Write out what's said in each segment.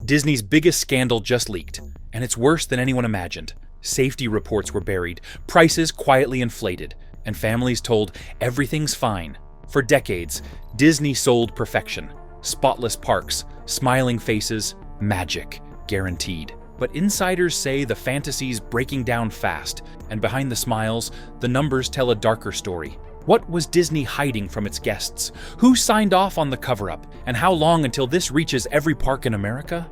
Disney's biggest scandal just leaked, and it's worse than anyone imagined. Safety reports were buried, prices quietly inflated, and families told everything's fine. For decades, Disney sold perfection. Spotless parks, smiling faces, magic, guaranteed. But insiders say the fantasy's breaking down fast, and behind the smiles, the numbers tell a darker story. What was Disney hiding from its guests? Who signed off on the cover-up? And how long until this reaches every park in America?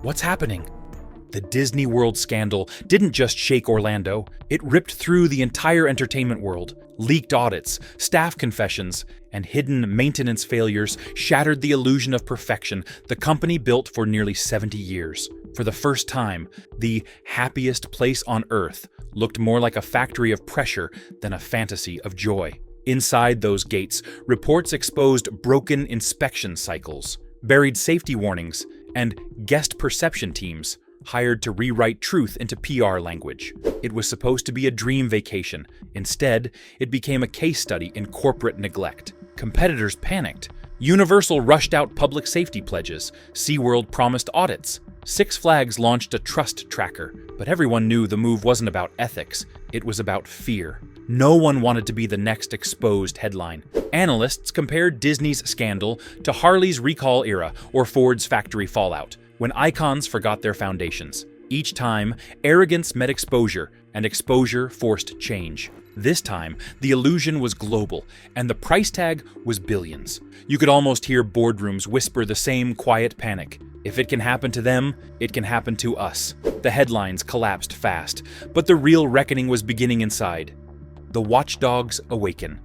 What's happening? The Disney World scandal didn't just shake Orlando, it ripped through the entire entertainment world. Leaked audits, staff confessions, and hidden maintenance failures shattered the illusion of perfection the company built for nearly 70 years. For the first time, the happiest place on earth looked more like a factory of pressure than a fantasy of joy. Inside those gates, reports exposed broken inspection cycles, buried safety warnings, and guest perception teams hired to rewrite truth into PR language. It was supposed to be a dream vacation. Instead, it became a case study in corporate neglect. Competitors panicked. Universal rushed out public safety pledges. SeaWorld promised audits. Six Flags launched a trust tracker, but everyone knew the move wasn't about ethics. It was about fear. No one wanted to be the next exposed headline. Analysts compared Disney's scandal to Harley's recall era or Ford's factory fallout, when icons forgot their foundations. Each time, arrogance met exposure, and exposure forced change. This time, the illusion was global, and the price tag was billions. You could almost hear boardrooms whisper the same quiet panic. If it can happen to them, it can happen to us. The headlines collapsed fast, but the real reckoning was beginning inside. The watchdogs awaken.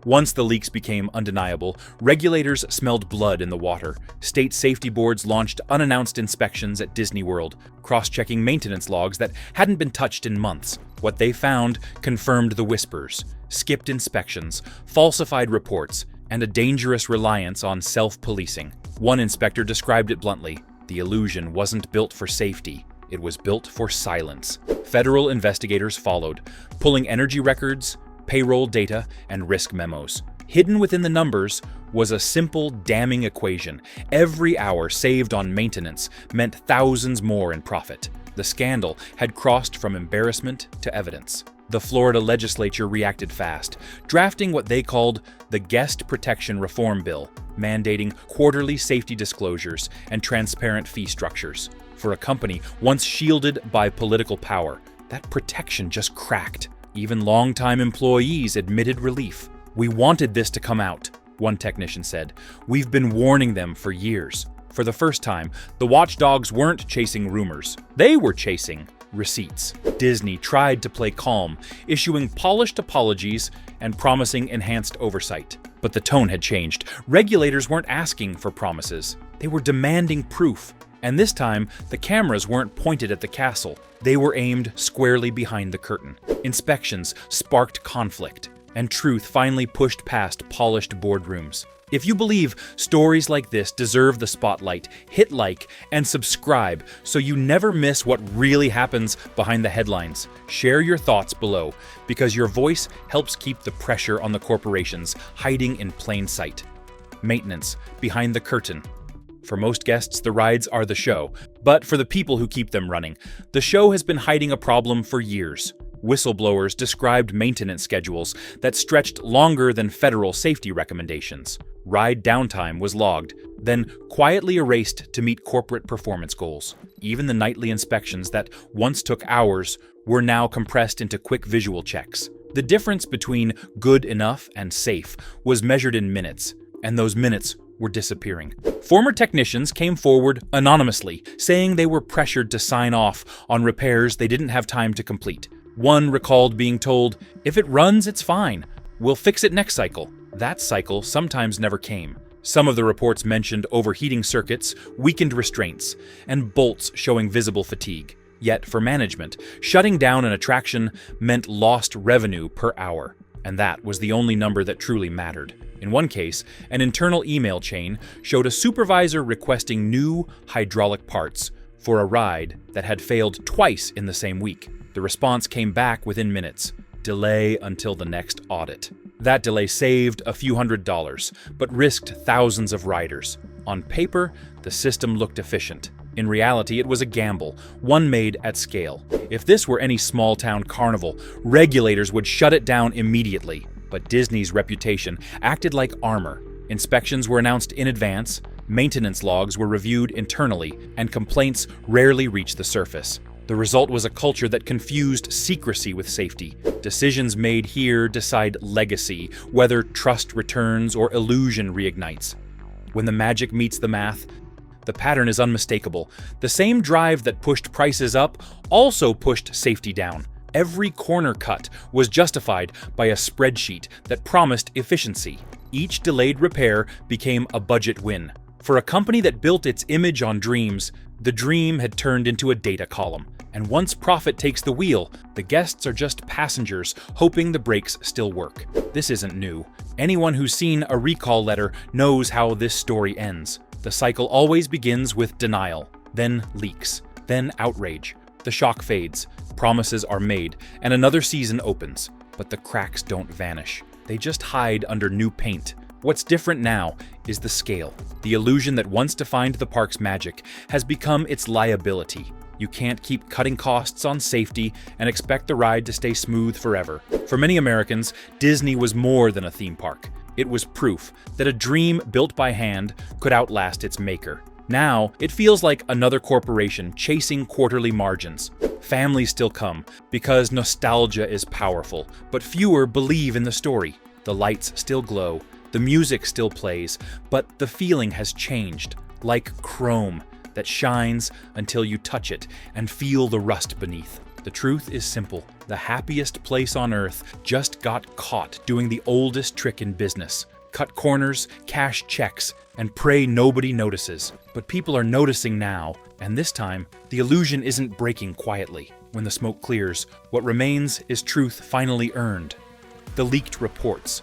Once the leaks became undeniable, regulators smelled blood in the water. State safety boards launched unannounced inspections at Disney World, cross-checking maintenance logs that hadn't been touched in months. What they found confirmed the whispers: skipped inspections, falsified reports, and a dangerous reliance on self-policing. One inspector described it bluntly: the illusion wasn't built for safety. It was built for silence. Federal investigators followed, pulling energy records, payroll data, and risk memos. Hidden within the numbers was a simple, damning equation. Every hour saved on maintenance meant thousands more in profit. The scandal had crossed from embarrassment to evidence. The Florida legislature reacted fast, drafting what they called the Guest Protection Reform Bill, mandating quarterly safety disclosures and transparent fee structures. For a company once shielded by political power, that protection just cracked. Even longtime employees admitted relief. "We wanted this to come out," one technician said. "We've been warning them for years." For the first time, the watchdogs weren't chasing rumors. They were chasing receipts. Disney tried to play calm, issuing polished apologies and promising enhanced oversight. But the tone had changed. Regulators weren't asking for promises. They were demanding proof. And this time, the cameras weren't pointed at the castle. They were aimed squarely behind the curtain. Inspections sparked conflict, and truth finally pushed past polished boardrooms. If you believe stories like this deserve the spotlight, hit like and subscribe so you never miss what really happens behind the headlines. Share your thoughts below, because your voice helps keep the pressure on the corporations hiding in plain sight. Maintenance, behind the curtain. For most guests, the rides are the show, but for the people who keep them running, the show has been hiding a problem for years. Whistleblowers described maintenance schedules that stretched longer than federal safety recommendations. Ride downtime was logged, then quietly erased to meet corporate performance goals. Even the nightly inspections that once took hours were now compressed into quick visual checks. The difference between good enough and safe was measured in minutes, and those minutes were disappearing. Former technicians came forward anonymously, saying they were pressured to sign off on repairs they didn't have time to complete. One recalled being told, "If it runs, it's fine. We'll fix it next cycle." That cycle sometimes never came. Some of the reports mentioned overheating circuits, weakened restraints, and bolts showing visible fatigue. Yet for management, shutting down an attraction meant lost revenue per hour, and that was the only number that truly mattered. In one case, an internal email chain showed a supervisor requesting new hydraulic parts for a ride that had failed twice in the same week. The response came back within minutes: delay until the next audit. That delay saved a few $100s, but risked thousands of riders. On paper, the system looked efficient. In reality, it was a gamble, one made at scale. If this were any small-town carnival, regulators would shut it down immediately. But Disney's reputation acted like armor. Inspections were announced in advance, maintenance logs were reviewed internally, and complaints rarely reached the surface. The result was a culture that confused secrecy with safety. Decisions made here decide legacy, whether trust returns or illusion reignites. When the magic meets the math, the pattern is unmistakable. The same drive that pushed prices up also pushed safety down. Every corner cut was justified by a spreadsheet that promised efficiency. Each delayed repair became a budget win. For a company that built its image on dreams, the dream had turned into a data column. And once profit takes the wheel, the guests are just passengers hoping the brakes still work. This isn't new. Anyone who's seen a recall letter knows how this story ends. The cycle always begins with denial, then leaks, then outrage. The shock fades, promises are made, and another season opens. But the cracks don't vanish. They just hide under new paint. What's different now is the scale. The illusion that once defined the park's magic has become its liability. You can't keep cutting costs on safety and expect the ride to stay smooth forever. For many Americans, Disney was more than a theme park. It was proof that a dream built by hand could outlast its maker. Now, it feels like another corporation chasing quarterly margins. Families still come because nostalgia is powerful, but fewer believe in the story. The lights still glow, the music still plays, but the feeling has changed, like chrome that shines until you touch it and feel the rust beneath. The truth is simple. The happiest place on earth just got caught doing the oldest trick in business. Cut corners, cash checks, and pray nobody notices. But people are noticing now, and this time, the illusion isn't breaking quietly. When the smoke clears, what remains is truth finally earned. The leaked reports.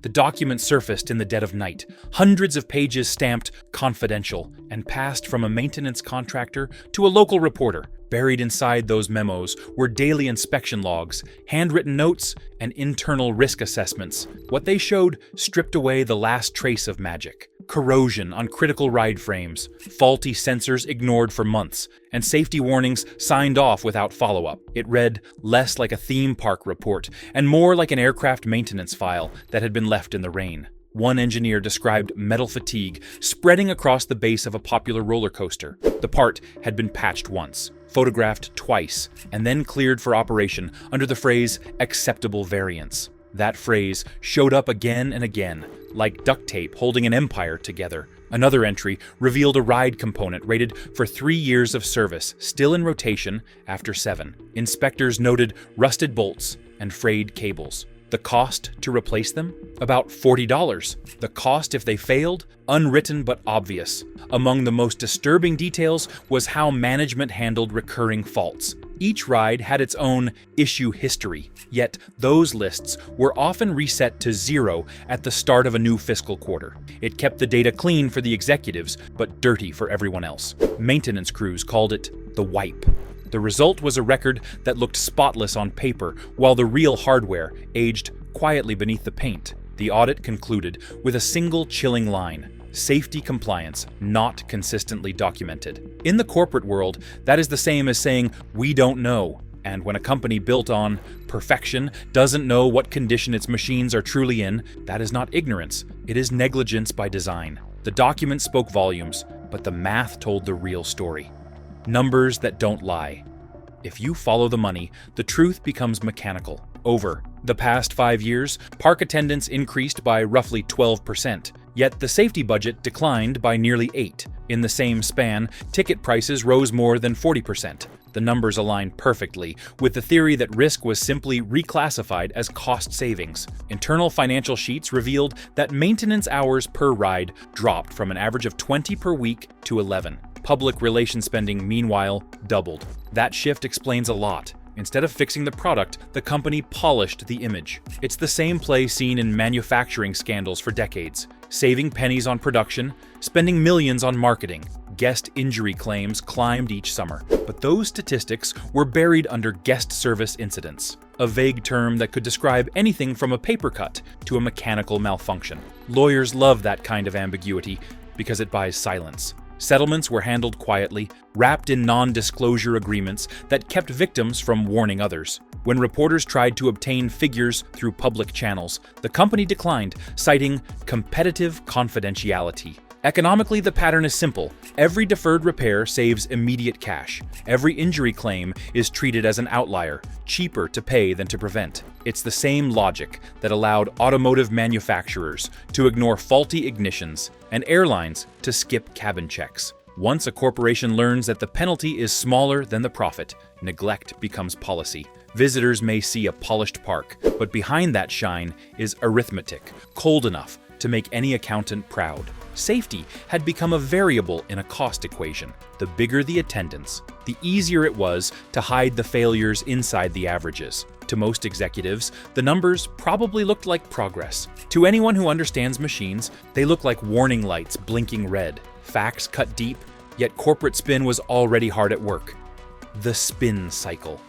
The document surfaced in the dead of night, hundreds of pages stamped confidential, and passed from a maintenance contractor to a local reporter. Buried inside those memos were daily inspection logs, handwritten notes, and internal risk assessments. What they showed stripped away the last trace of magic. Corrosion on critical ride frames, faulty sensors ignored for months, and safety warnings signed off without follow-up. It read less like a theme park report and more like an aircraft maintenance file that had been left in the rain. One engineer described metal fatigue spreading across the base of a popular roller coaster. The part had been patched once, photographed twice, and then cleared for operation under the phrase acceptable variance. That phrase showed up again and again, like duct tape holding an empire together. Another entry revealed a ride component rated for 3 years of service, still in rotation after 7. Inspectors noted rusted bolts and frayed cables. The cost to replace them? About $40. The cost if they failed? Unwritten but obvious. Among the most disturbing details was how management handled recurring faults. Each ride had its own issue history, yet those lists were often reset to 0 at the start of a new fiscal quarter. It kept the data clean for the executives, but dirty for everyone else. Maintenance crews called it the wipe. The result was a record that looked spotless on paper, while the real hardware aged quietly beneath the paint. The audit concluded with a single chilling line: safety compliance not consistently documented. In the corporate world, that is the same as saying, "We don't know." And when a company built on perfection doesn't know what condition its machines are truly in, that is not ignorance, it is negligence by design. The document spoke volumes, but the math told the real story. Numbers that don't lie. If you follow the money, the truth becomes mechanical. Over the past 5 years, park attendance increased by roughly 12%, yet the safety budget declined by nearly 8%. In the same span, ticket prices rose more than 40%. The numbers align perfectly with the theory that risk was simply reclassified as cost savings. Internal financial sheets revealed that maintenance hours per ride dropped from an average of 20 per week to 11. Public relations spending, meanwhile, doubled. That shift explains a lot. Instead of fixing the product, the company polished the image. It's the same play seen in manufacturing scandals for decades. Saving pennies on production, spending millions on marketing. Guest injury claims climbed each summer. But those statistics were buried under guest service incidents, a vague term that could describe anything from a paper cut to a mechanical malfunction. Lawyers love that kind of ambiguity because it buys silence. Settlements were handled quietly, wrapped in non-disclosure agreements that kept victims from warning others. When reporters tried to obtain figures through public channels, the company declined, citing competitive confidentiality. Economically, the pattern is simple. Every deferred repair saves immediate cash. Every injury claim is treated as an outlier, cheaper to pay than to prevent. It's the same logic that allowed automotive manufacturers to ignore faulty ignitions and airlines to skip cabin checks. Once a corporation learns that the penalty is smaller than the profit, neglect becomes policy. Visitors may see a polished park, but behind that shine is arithmetic, cold enough to make any accountant proud. Safety had become a variable in a cost equation. The bigger the attendance, the easier it was to hide the failures inside the averages. To most executives, the numbers probably looked like progress. To anyone who understands machines, they look like warning lights blinking red. Facts cut deep, yet corporate spin was already hard at work. The spin cycle.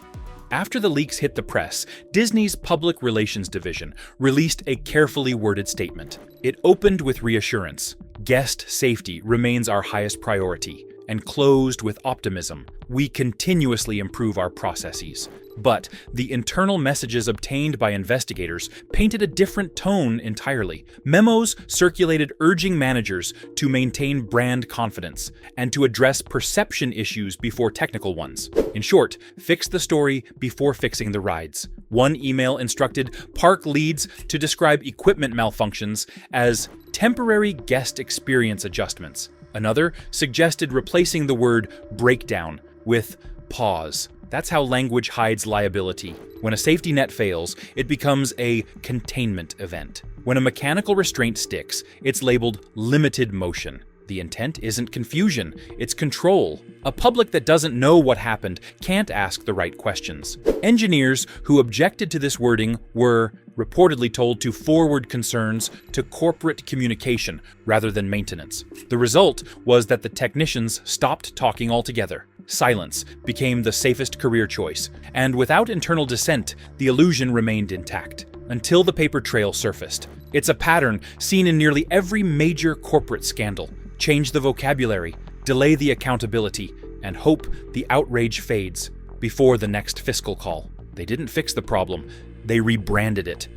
After the leaks hit the press, Disney's public relations division released a carefully worded statement. It opened with reassurance. Guest safety remains our highest priority, and closed with optimism. We continuously improve our processes. But the internal messages obtained by investigators painted a different tone entirely. Memos circulated urging managers to maintain brand confidence and to address perception issues before technical ones. In short, fix the story before fixing the rides. One email instructed park leads to describe equipment malfunctions as temporary guest experience adjustments. Another suggested replacing the word breakdown with pause. That's how language hides liability. When a safety net fails, it becomes a containment event. When a mechanical restraint sticks, it's labeled limited motion. The intent isn't confusion, it's control. A public that doesn't know what happened can't ask the right questions. Engineers who objected to this wording were reportedly told to forward concerns to corporate communication rather than maintenance. The result was that the technicians stopped talking altogether. Silence became the safest career choice, and without internal dissent, the illusion remained intact until the paper trail surfaced. It's a pattern seen in nearly every major corporate scandal. Change the vocabulary, delay the accountability, and hope the outrage fades before the next fiscal call. They didn't fix the problem, they rebranded it.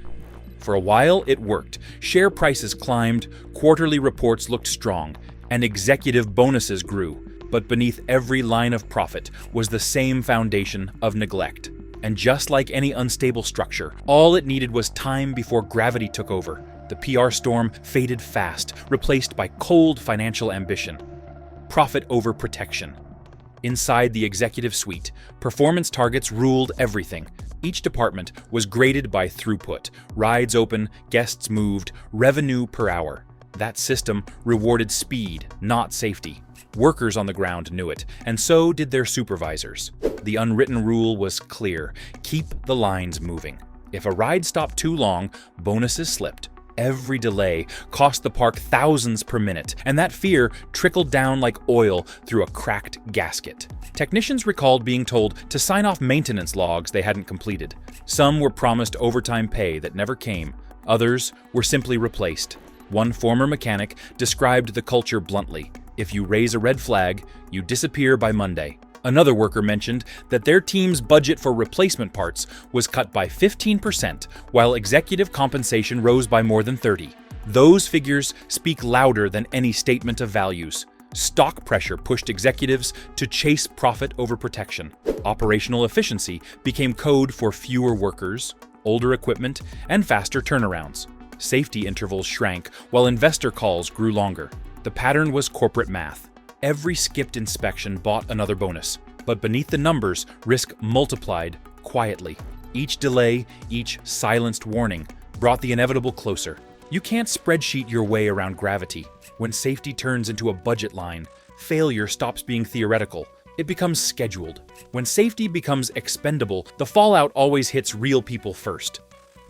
For a while, it worked. Share prices climbed, quarterly reports looked strong, and executive bonuses grew. But beneath every line of profit was the same foundation of neglect. And just like any unstable structure, all it needed was time before gravity took over. The PR storm faded fast, replaced by cold financial ambition. Profit over protection. Inside the executive suite, performance targets ruled everything. Each department was graded by throughput, rides open, guests moved, revenue per hour. That system rewarded speed, not safety. Workers on the ground knew it, and so did their supervisors. The unwritten rule was clear: keep the lines moving. If a ride stopped too long, bonuses slipped. Every delay cost the park thousands per minute, and that fear trickled down like oil through a cracked gasket. Technicians recalled being told to sign off maintenance logs they hadn't completed. Some were promised overtime pay that never came. Others were simply replaced. One former mechanic described the culture bluntly: if you raise a red flag, you disappear by Monday. Another worker mentioned that their team's budget for replacement parts was cut by 15%, while executive compensation rose by more than 30%. Those figures speak louder than any statement of values. Stock pressure pushed executives to chase profit over protection. Operational efficiency became code for fewer workers, older equipment, and faster turnarounds. Safety intervals shrank while investor calls grew longer. The pattern was corporate math. Every skipped inspection bought another bonus, but beneath the numbers, risk multiplied quietly. Each delay, each silenced warning, brought the inevitable closer. You can't spreadsheet your way around gravity. When safety turns into a budget line, failure stops being theoretical. It becomes scheduled. When safety becomes expendable, the fallout always hits real people first.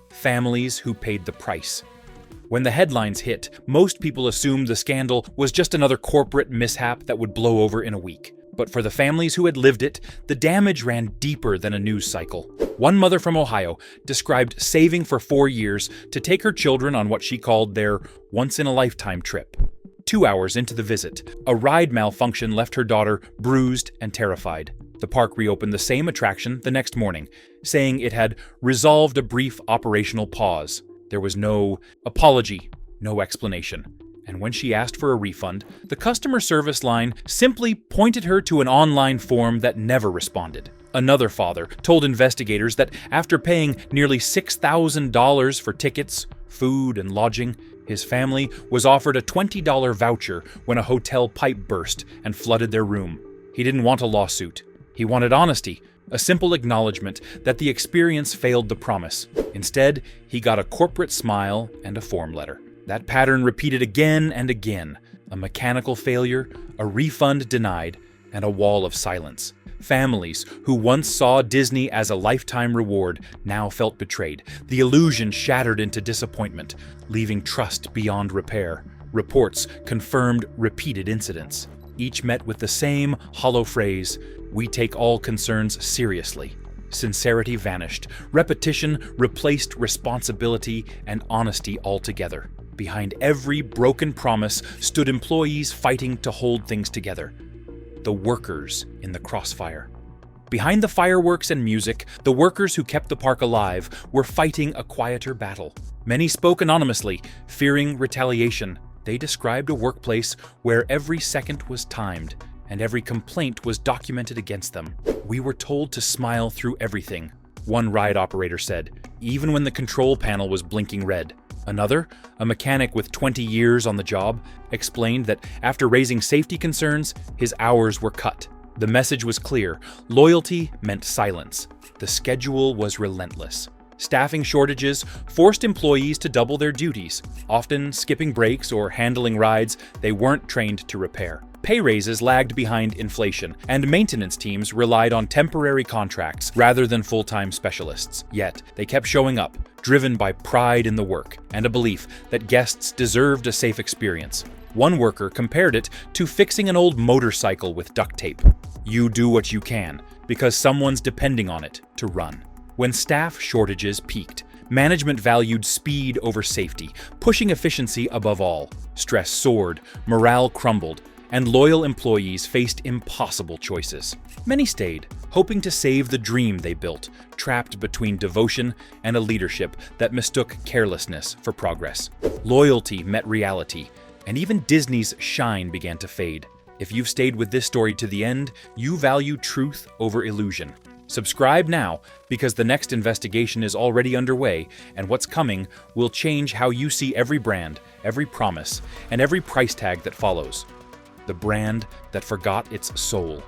Families who paid the price. When the headlines hit, most people assumed the scandal was just another corporate mishap that would blow over in a week. But for the families who had lived it, the damage ran deeper than a news cycle. One mother from Ohio described saving for 4 years to take her children on what she called their once-in-a-lifetime trip. 2 hours into the visit, a ride malfunction left her daughter bruised and terrified. The park reopened the same attraction the next morning, saying it had resolved a brief operational pause. There was no apology, no explanation. And when she asked for a refund, the customer service line simply pointed her to an online form that never responded. Another father told investigators that after paying nearly $6,000 for tickets, food, and lodging, his family was offered a $20 voucher when a hotel pipe burst and flooded their room. He didn't want a lawsuit. He wanted honesty, a simple acknowledgement that the experience failed the promise. Instead, he got a corporate smile and a form letter. That pattern repeated again and again. A mechanical failure, a refund denied, and a wall of silence. Families who once saw Disney as a lifetime reward now felt betrayed. The illusion shattered into disappointment, leaving trust beyond repair. Reports confirmed repeated incidents. Each met with the same hollow phrase, "We take all concerns seriously." Sincerity vanished. Repetition replaced responsibility and honesty altogether. Behind every broken promise stood employees fighting to hold things together. The workers in the crossfire. Behind the fireworks and music, the workers who kept the park alive were fighting a quieter battle. Many spoke anonymously, fearing retaliation. They described a workplace where every second was timed, and every complaint was documented against them. "We were told to smile through everything," one ride operator said, even when the control panel was blinking red. Another, a mechanic with 20 years on the job, explained that after raising safety concerns, his hours were cut. The message was clear. Loyalty meant silence. The schedule was relentless. Staffing shortages forced employees to double their duties, often skipping breaks or handling rides they weren't trained to repair. Pay raises lagged behind inflation, and maintenance teams relied on temporary contracts rather than full-time specialists. Yet, they kept showing up, driven by pride in the work and a belief that guests deserved a safe experience. One worker compared it to fixing an old motorcycle with duct tape. You do what you can, because someone's depending on it to run. When staff shortages peaked, management valued speed over safety, pushing efficiency above all. Stress soared, morale crumbled, and loyal employees faced impossible choices. Many stayed, hoping to save the dream they built, trapped between devotion and a leadership that mistook carelessness for progress. Loyalty met reality, and even Disney's shine began to fade. If you've stayed with this story to the end, you value truth over illusion. Subscribe now, because the next investigation is already underway, and what's coming will change how you see every brand, every promise, and every price tag that follows. The brand that forgot its soul.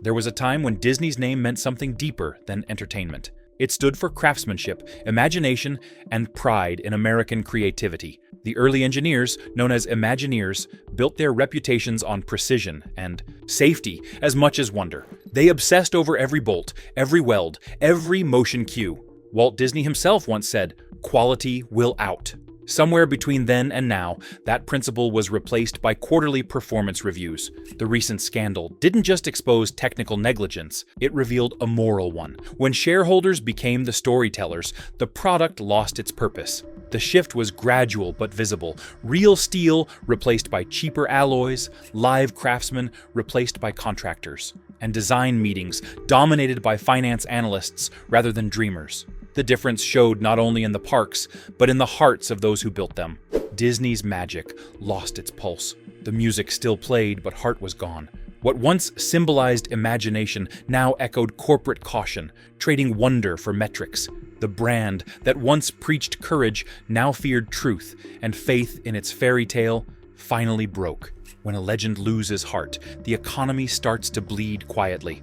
There was a time when Disney's name meant something deeper than entertainment. It stood for craftsmanship, imagination, and pride in American creativity. The early engineers, known as Imagineers, built their reputations on precision and safety as much as wonder. They obsessed over every bolt, every weld, every motion cue. Walt Disney himself once said, "Quality will out." Somewhere between then and now, that principle was replaced by quarterly performance reviews. The recent scandal didn't just expose technical negligence, it revealed a moral one. When shareholders became the storytellers, the product lost its purpose. The shift was gradual but visible. Real steel replaced by cheaper alloys, live craftsmen replaced by contractors, and design meetings dominated by finance analysts rather than dreamers. The difference showed not only in the parks, but in the hearts of those who built them. Disney's magic lost its pulse. The music still played, but heart was gone. What once symbolized imagination now echoed corporate caution, trading wonder for metrics. The brand that once preached courage now feared truth, and faith in its fairy tale finally broke. When a legend loses heart, the economy starts to bleed quietly.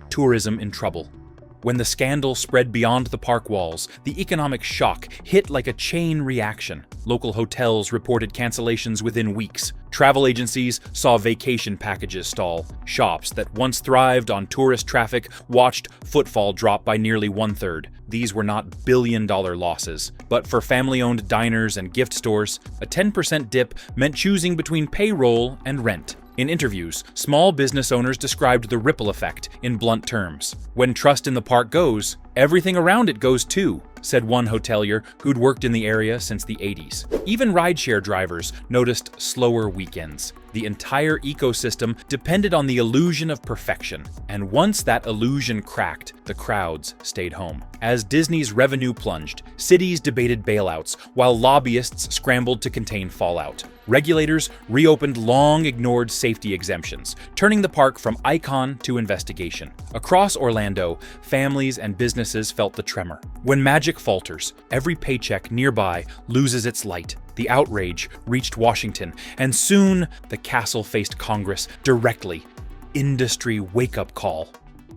Tourism in trouble. When the scandal spread beyond the park walls, the economic shock hit like a chain reaction. Local hotels reported cancellations within weeks. Travel agencies saw vacation packages stall. Shops that once thrived on tourist traffic watched footfall drop by nearly 1/3. These were not billion-dollar losses, but for family-owned diners and gift stores, a 10% dip meant choosing between payroll and rent. In interviews, small business owners described the ripple effect in blunt terms. When trust in the park goes, everything around it goes too. said one hotelier who'd worked in the area since the 80s. Even rideshare drivers noticed slower weekends. The entire ecosystem depended on the illusion of perfection, and once that illusion cracked, the crowds stayed home. As Disney's revenue plunged, cities debated bailouts, while lobbyists scrambled to contain fallout. Regulators reopened long-ignored safety exemptions, turning the park from icon to investigation. Across Orlando, families and businesses felt the tremor. When magic falters, every paycheck nearby loses its light. The outrage reached Washington, and soon the castle faced Congress directly. Industry wake-up call.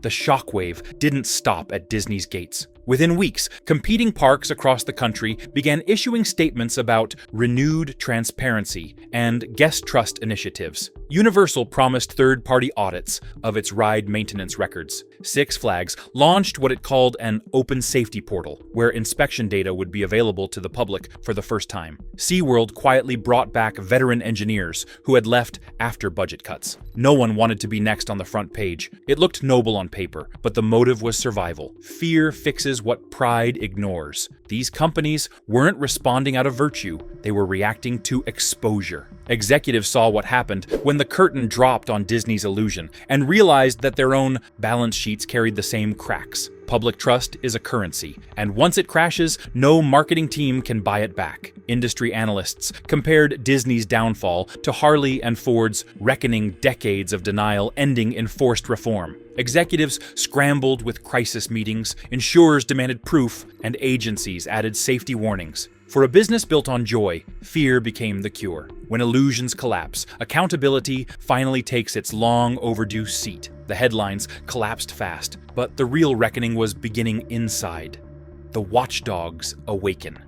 The shockwave didn't stop at Disney's gates. Within weeks, competing parks across the country began issuing statements about renewed transparency and guest trust initiatives. Universal promised third-party audits of its ride maintenance records. Six Flags launched what it called an open safety portal, where inspection data would be available to the public for the first time. SeaWorld quietly brought back veteran engineers who had left after budget cuts. No one wanted to be next on the front page. It looked noble on paper, but the motive was survival. Fear fixes what pride ignores. These companies weren't responding out of virtue, they were reacting to exposure. Executives saw what happened when the curtain dropped on Disney's illusion and realized that their own balance sheets carried the same cracks. Public trust is a currency, and once it crashes, no marketing team can buy it back. Industry analysts compared Disney's downfall to Harley and Ford's reckoning, decades of denial ending in forced reform. Executives scrambled with crisis meetings, insurers demanded proof, and agencies added safety warnings. For a business built on joy, fear became the cure. When illusions collapse, accountability finally takes its long overdue seat. The headlines collapsed fast, but the real reckoning was beginning inside. The watchdogs awaken.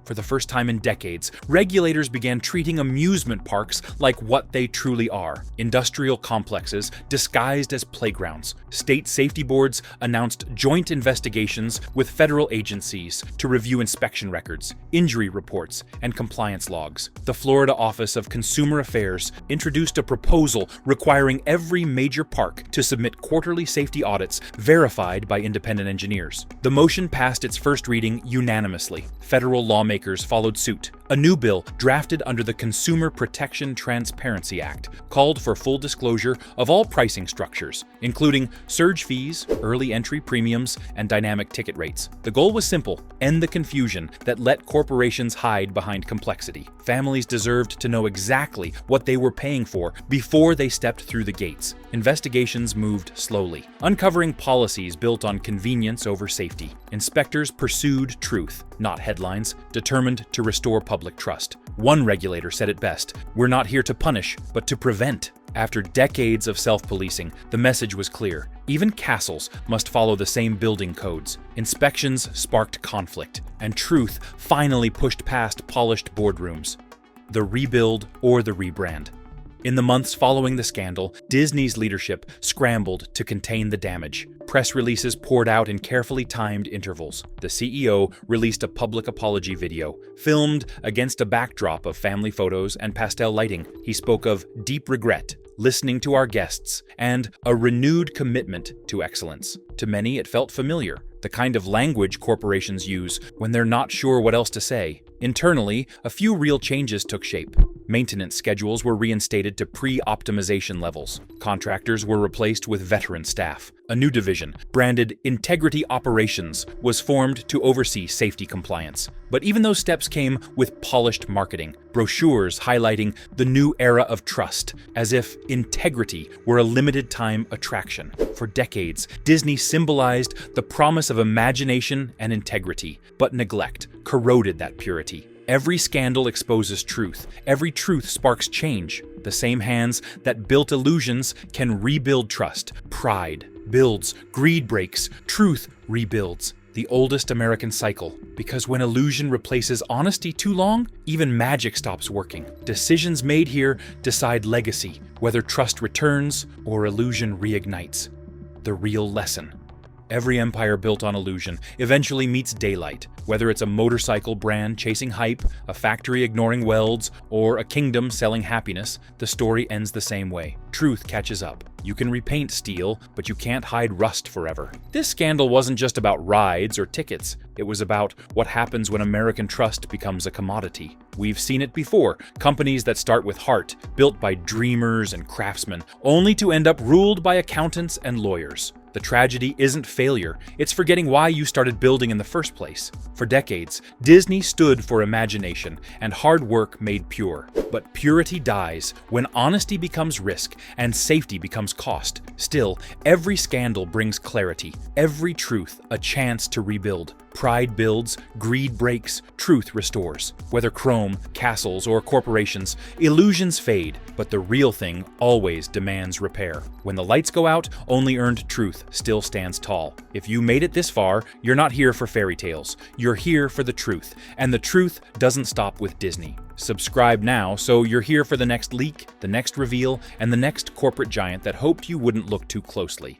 For the first time in decades, regulators began treating amusement parks like what they truly are: industrial complexes disguised as playgrounds. State safety boards announced joint investigations with federal agencies to review inspection records, injury reports, and compliance logs. The Florida Office of Consumer Affairs introduced a proposal requiring every major park to submit quarterly safety audits verified by independent engineers. The motion passed its first reading unanimously. Federal lawmakers followed suit. A new bill, drafted under the Consumer Protection Transparency Act, called for full disclosure of all pricing structures, including surge fees, early entry premiums, and dynamic ticket rates. The goal was simple: end the confusion that let corporations hide behind complexity. Families deserved to know exactly what they were paying for before they stepped through the gates. Investigations moved slowly, uncovering policies built on convenience over safety. Inspectors pursued truth, not headlines, determined to restore public trust. One regulator said it best: "We're not here to punish, but to prevent." After decades of self-policing, the message was clear. Even castles must follow the same building codes. Inspections sparked conflict, and truth finally pushed past polished boardrooms. The rebuild or the rebrand. In the months following the scandal, Disney's leadership scrambled to contain the damage. Press releases poured out in carefully timed intervals. The CEO released a public apology video, filmed against a backdrop of family photos and pastel lighting. He spoke of deep regret, listening to our guests, and a renewed commitment to excellence. To many, it felt familiar, the kind of language corporations use when they're not sure what else to say. Internally, a few real changes took shape. Maintenance schedules were reinstated to pre-optimization levels. Contractors were replaced with veteran staff. A new division, branded Integrity Operations, was formed to oversee safety compliance. But even those steps came with polished marketing, brochures highlighting the new era of trust, as if integrity were a limited-time attraction. For decades, Disney symbolized the promise of imagination and integrity, but neglect corroded that purity. Every scandal exposes truth. Every truth sparks change. The same hands that built illusions can rebuild trust. Pride builds, greed breaks, truth rebuilds. The oldest American cycle. Because when illusion replaces honesty too long, even magic stops working. Decisions made here decide legacy, whether trust returns or illusion reignites. The real lesson. Every empire built on illusion eventually meets daylight. Whether it's a motorcycle brand chasing hype, a factory ignoring welds, or a kingdom selling happiness, the story ends the same way. Truth catches up. You can repaint steel, but you can't hide rust forever. This scandal wasn't just about rides or tickets. It was about what happens when American trust becomes a commodity. We've seen it before, companies that start with heart, built by dreamers and craftsmen, only to end up ruled by accountants and lawyers. The tragedy isn't failure, it's forgetting why you started building in the first place. For decades, Disney stood for imagination and hard work made pure. But purity dies when honesty becomes risk and safety becomes cost. Still, every scandal brings clarity, every truth a chance to rebuild. Pride builds, greed breaks, truth restores. Whether Chrome, castles, or corporations, illusions fade, but the real thing always demands repair. When the lights go out, only earned truth still stands tall. If you made it this far, you're not here for fairy tales. You're here for the truth, and the truth doesn't stop with Disney. Subscribe now so you're here for the next leak, the next reveal, and the next corporate giant that hoped you wouldn't look too closely.